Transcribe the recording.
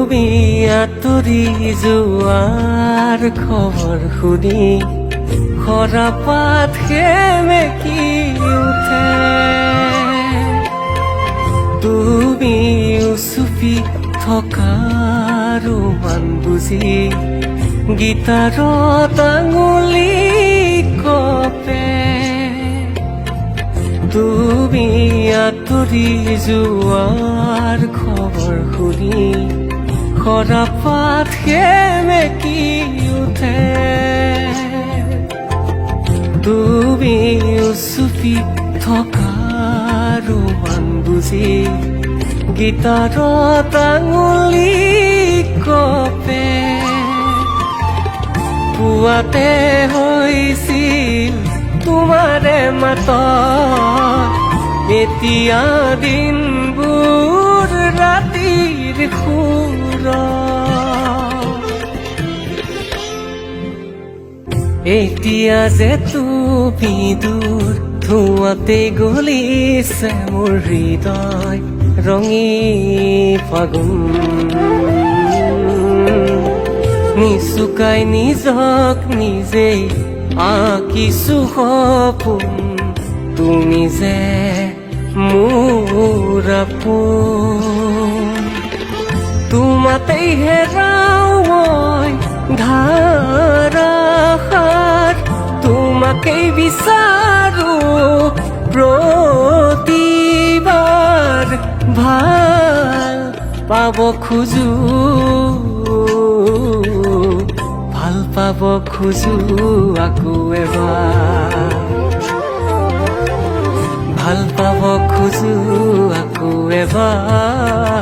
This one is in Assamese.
তুমি আঁতৰি যোৱাৰ খবৰ শুনি সৰাপাত সেমেকি উঠে তুমি উচুপি থকাৰ মান বুজি গীটাৰত আঙুলি কপে তুমি আঁতৰি যোৱাৰ খবৰ শুনি সৰাপাত সেমেকি উঠে তুমি উচুপি থকাৰ মান বুজি গীটাৰত আঙুলি কপে পুৱাতে হৈছিল তোমাৰে মাত এতিয়া দিনবোৰ ৰাতিৰ সুৰ এতিয়া যে তুমি দূৰ ধোঁৱাতে গলিছে মোৰ হৃদয় ৰঙী ফাগুন নিচুকাই নিজক নিজেই আঁকিছো সপোন তুমি যে মোৰ আপোন তোমাতেই হেৰাও মই ধাৰাসাৰ তোমাকেই বিচাৰো প্ৰতিবাৰ ভাল পাব খোজো ভাল পাব খোজো আকৌ এবাৰ ভাল পাব খোজো আকৌ এবাৰ